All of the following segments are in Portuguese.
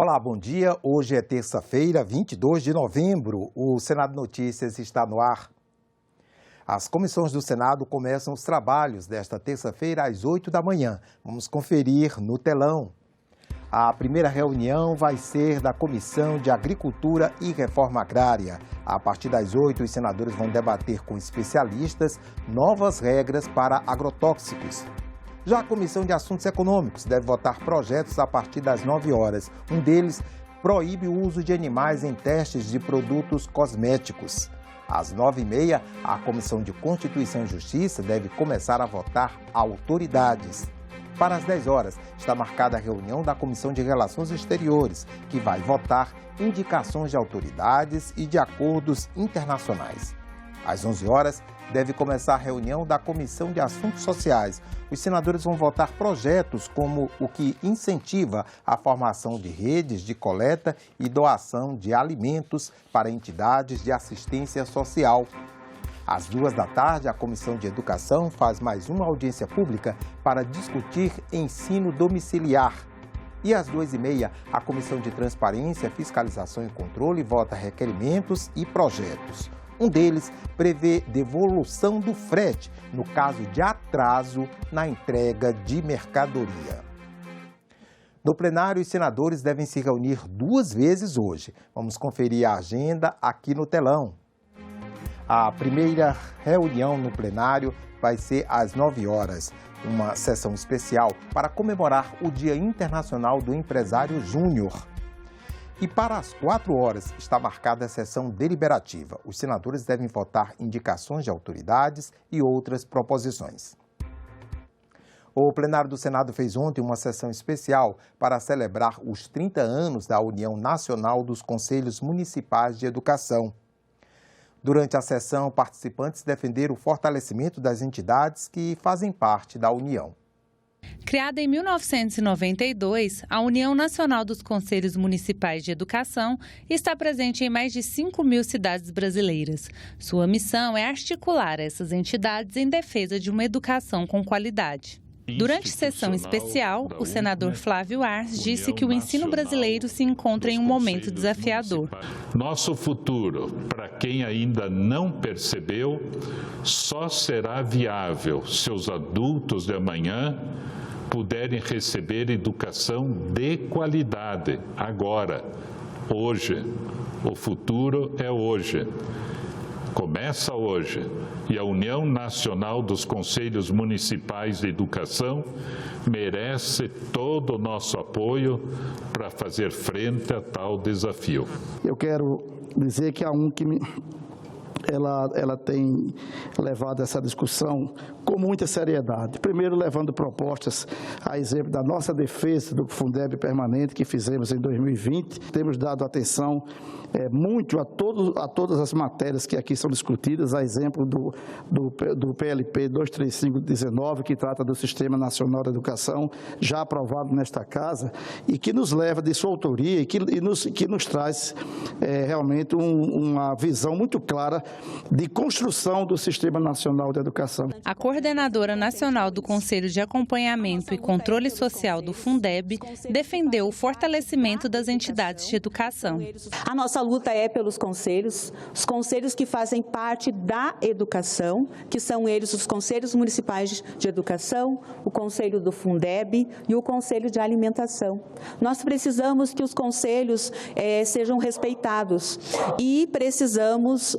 Olá, bom dia. Hoje é terça-feira, 22 de novembro. O Senado Notícias está no ar. As comissões do Senado começam os trabalhos desta terça-feira às 8 da manhã. Vamos conferir no telão. A primeira reunião vai ser da Comissão de Agricultura e Reforma Agrária. A partir das 8, os senadores vão debater com especialistas novas regras para agrotóxicos. Já a Comissão de Assuntos Econômicos deve votar projetos a partir das 9 horas. Um deles proíbe o uso de animais em testes de produtos cosméticos. Às 9h30, a Comissão de Constituição e Justiça deve começar a votar autoridades. Para as 10 horas, está marcada a reunião da Comissão de Relações Exteriores, que vai votar indicações de autoridades e de acordos internacionais. Às 11 horas, deve começar a reunião da Comissão de Assuntos Sociais. Os senadores vão votar projetos como o que incentiva a formação de redes de coleta e doação de alimentos para entidades de assistência social. Às 2 da tarde, a Comissão de Educação faz mais uma audiência pública para discutir ensino domiciliar. E às 2h30, a Comissão de Transparência, Fiscalização e Controle vota requerimentos e projetos. Um deles prevê devolução do frete no caso de atraso na entrega de mercadoria. No plenário, os senadores devem se reunir 2 vezes hoje. Vamos conferir a agenda aqui no telão. A primeira reunião no plenário vai ser às 9 horas, uma sessão especial para comemorar o Dia Internacional do Empresário Júnior. E para as 4 horas está marcada a sessão deliberativa. Os senadores devem votar indicações de autoridades e outras proposições. O plenário do Senado fez ontem uma sessão especial para celebrar os 30 anos da União Nacional dos Conselhos Municipais de Educação. Durante a sessão, participantes defenderam o fortalecimento das entidades que fazem parte da União. Criada em 1992, a União Nacional dos Conselhos Municipais de Educação está presente em mais de 5.000 cidades brasileiras. Sua missão é articular essas entidades em defesa de uma educação com qualidade. Durante sessão especial, o senador Flávio Arce disse que o ensino brasileiro se encontra em um momento desafiador. Nosso futuro, para quem ainda não percebeu, só será viável se os adultos de amanhã puderem receber educação de qualidade agora, hoje. O futuro é hoje. Começa hoje e a União Nacional dos Conselhos Municipais de Educação merece todo o nosso apoio para fazer frente a tal desafio. Eu quero dizer que a UNCM ela tem levado essa discussão com muita seriedade. Primeiro, levando propostas a exemplo da nossa defesa do Fundeb permanente que fizemos em 2020. Temos dado atenção muito a todas as matérias que aqui são discutidas, a exemplo do PLP 235/19, que trata do Sistema Nacional de Educação, já aprovado nesta casa, e que nos leva de sua autoria e que nos traz realmente uma visão muito clara de construção do Sistema Nacional de Educação. A coordenadora nacional do Conselho de Acompanhamento e Controle Social do Fundeb defendeu o fortalecimento das entidades de educação. A nossa luta é pelos conselhos, os conselhos que fazem parte da educação, que são eles os conselhos municipais de educação, o conselho do Fundeb e o conselho de alimentação. Nós precisamos que os conselhos sejam respeitados e precisamos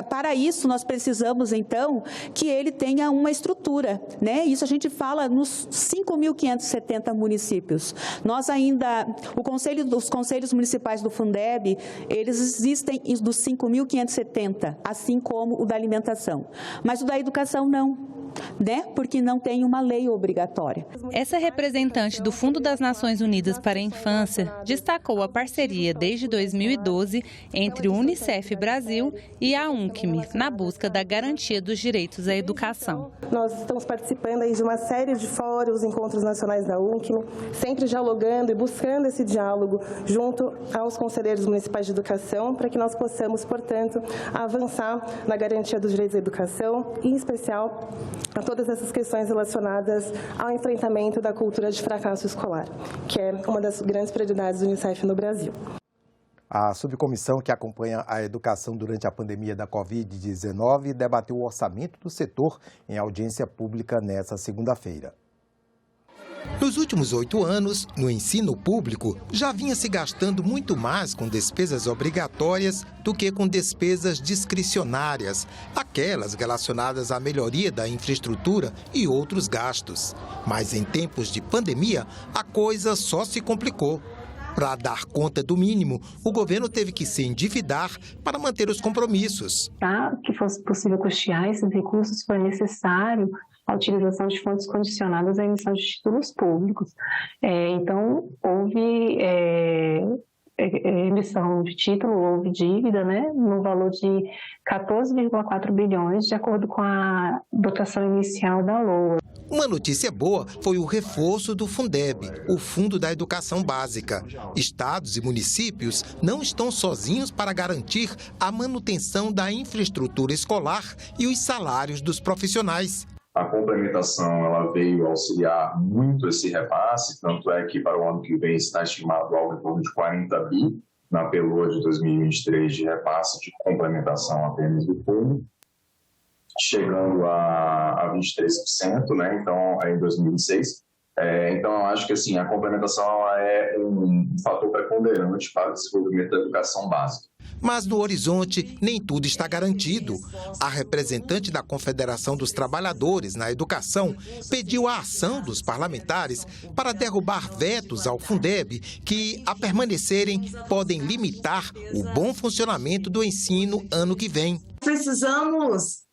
para isso nós precisamos então que ele tenha uma estrutura, né? Isso a gente fala nos 5.570 municípios. Nós ainda, os conselhos municipais do Fundeb, eles existem dos 5.570, assim como o da alimentação. Mas o da educação não. Né? Porque não tem uma lei obrigatória. Essa representante do Fundo das Nações Unidas para a Infância destacou a parceria desde 2012 entre o Unicef Brasil e a UNCM na busca da garantia dos direitos à educação. Nós estamos participando aí de uma série de fóruns, encontros nacionais da UNCM, sempre dialogando e buscando esse diálogo junto aos conselheiros municipais de educação para que nós possamos, portanto, avançar na garantia dos direitos à educação, em especial a todas essas questões relacionadas ao enfrentamento da cultura de fracasso escolar, que é uma das grandes prioridades do Unicef no Brasil. A subcomissão que acompanha a educação durante a pandemia da Covid-19 debateu o orçamento do setor em audiência pública nesta segunda-feira. Nos últimos 8 anos, no ensino público, já vinha se gastando muito mais com despesas obrigatórias do que com despesas discricionárias, aquelas relacionadas à melhoria da infraestrutura e outros gastos. Mas em tempos de pandemia, a coisa só se complicou. Para dar conta do mínimo, o governo teve que se endividar para manter os compromissos. Para que fosse possível custear esses recursos, foi necessário a utilização de fontes condicionadas à emissão de títulos públicos. Então, houve emissão de título, houve dívida, no valor de 14,4 bilhões, de acordo com a dotação inicial da LOA. Uma notícia boa foi o reforço do Fundeb, o Fundo da Educação Básica. Estados e municípios não estão sozinhos para garantir a manutenção da infraestrutura escolar e os salários dos profissionais. A complementação ela veio auxiliar muito esse repasse, tanto é que para o ano que vem está estimado algo em torno de 40 bi na PELOA de 2023 de repasse de complementação apenas do fundo, chegando a 23%, então em 2026. Então, eu acho que assim, a complementação é um fator preponderante para o desenvolvimento da educação básica. Mas no horizonte, nem tudo está garantido. A representante da Confederação dos Trabalhadores na Educação pediu a ação dos parlamentares para derrubar vetos ao Fundeb que, a permanecerem, podem limitar o bom funcionamento do ensino ano que vem. Precisamos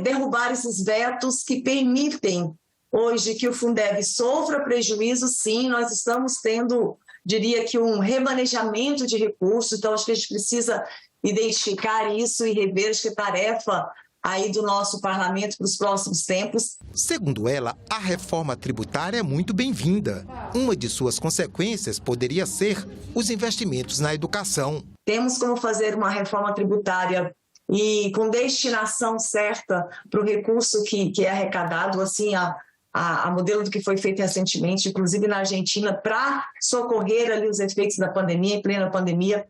derrubar esses vetos que permitem hoje que o Fundeb sofra prejuízo. Sim, nós estamos tendo, diria que um remanejamento de recursos, então acho que a gente precisa identificar isso e rever, acho que é tarefa aí do nosso parlamento para os próximos tempos. Segundo ela, a reforma tributária é muito bem-vinda. Uma de suas consequências poderia ser os investimentos na educação. Temos como fazer uma reforma tributária e com destinação certa para o recurso que é arrecadado, assim, a modelo do que foi feito recentemente, inclusive na Argentina, para socorrer ali os efeitos da pandemia, em plena pandemia.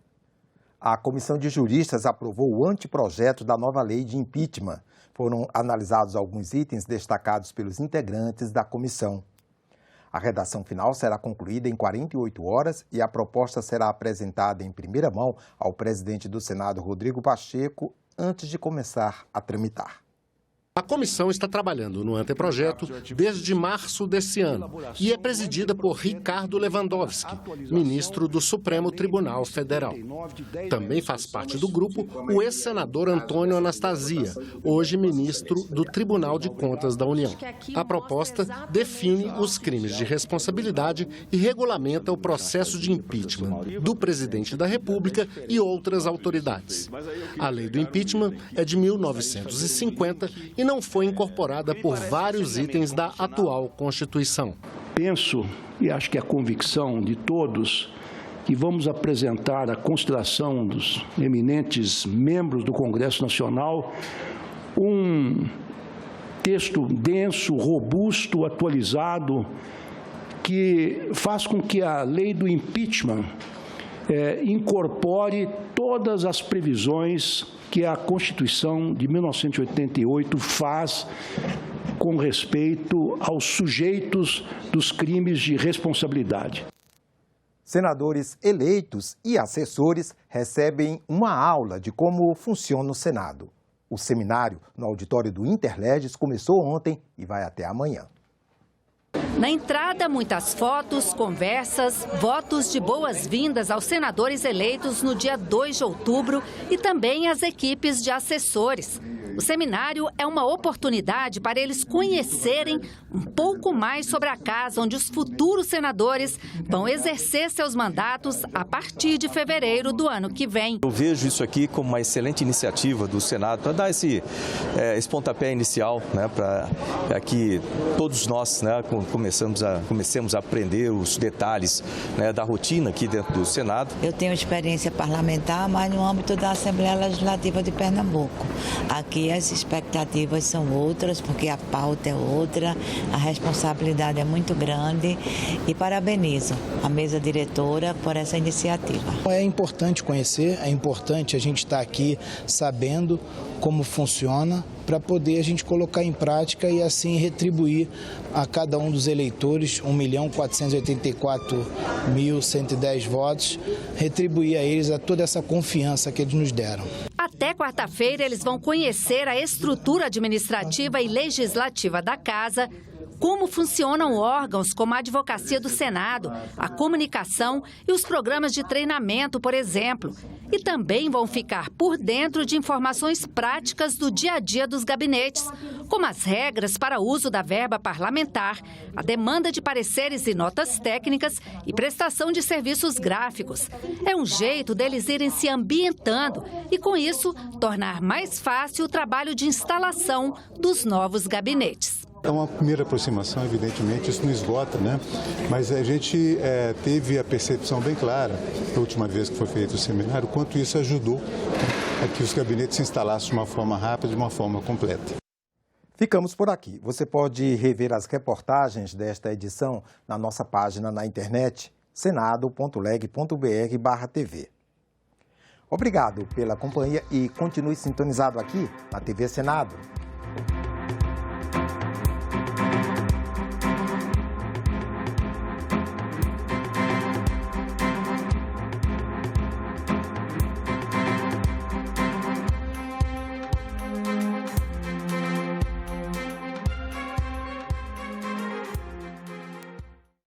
A Comissão de Juristas aprovou o anteprojeto da nova lei de impeachment. Foram analisados alguns itens destacados pelos integrantes da comissão. A redação final será concluída em 48 horas e a proposta será apresentada em primeira mão ao presidente do Senado, Rodrigo Pacheco, antes de começar a tramitar. A comissão está trabalhando no anteprojeto desde março desse ano e é presidida por Ricardo Lewandowski, ministro do Supremo Tribunal Federal. Também faz parte do grupo o ex-senador Antônio Anastasia, hoje ministro do Tribunal de Contas da União. A proposta define os crimes de responsabilidade e regulamenta o processo de impeachment do presidente da República e outras autoridades. A lei do impeachment é de 1950 e não foi incorporada por vários itens da atual Constituição. Penso, e acho que é a convicção de todos, que vamos apresentar à consideração dos eminentes membros do Congresso Nacional um texto denso, robusto, atualizado, que faz com que a lei do impeachment incorpore todas as previsões que a Constituição de 1988 faz com respeito aos sujeitos dos crimes de responsabilidade. Senadores eleitos e assessores recebem uma aula de como funciona o Senado. O seminário no auditório do Interleges começou ontem e vai até amanhã. Na entrada, muitas fotos, conversas, votos de boas-vindas aos senadores eleitos no dia 2 de outubro e também às equipes de assessores. O seminário é uma oportunidade para eles conhecerem um pouco mais sobre a casa onde os futuros senadores vão exercer seus mandatos a partir de fevereiro do ano que vem. Eu vejo isso aqui como uma excelente iniciativa do Senado para dar esse pontapé inicial, para que todos nós, comecemos a aprender os detalhes, né, da rotina aqui dentro do Senado. Eu tenho experiência parlamentar, mas no âmbito da Assembleia Legislativa de Pernambuco. Aqui as expectativas são outras, porque a pauta é outra, a responsabilidade é muito grande e parabenizo a mesa diretora por essa iniciativa. É importante conhecer, é importante a gente estar aqui sabendo como funciona para poder a gente colocar em prática e assim retribuir a cada um dos eleitores 1.484.110 votos, retribuir a eles a toda essa confiança que eles nos deram. Até quarta-feira eles vão conhecer a estrutura administrativa e legislativa da Casa, como funcionam órgãos como a Advocacia do Senado, a comunicação e os programas de treinamento, por exemplo. E também vão ficar por dentro de informações práticas do dia a dia dos gabinetes, como as regras para o uso da verba parlamentar, a demanda de pareceres e notas técnicas e prestação de serviços gráficos. É um jeito deles irem se ambientando e, com isso, tornar mais fácil o trabalho de instalação dos novos gabinetes. É uma primeira aproximação, evidentemente, isso não esgota, né? Mas a gente teve a percepção bem clara, da última vez que foi feito o seminário, quanto isso ajudou a que os gabinetes se instalassem de uma forma rápida, de uma forma completa. Ficamos por aqui. Você pode rever as reportagens desta edição na nossa página na internet, senado.leg.br/TV. Obrigado pela companhia e continue sintonizado aqui na TV Senado.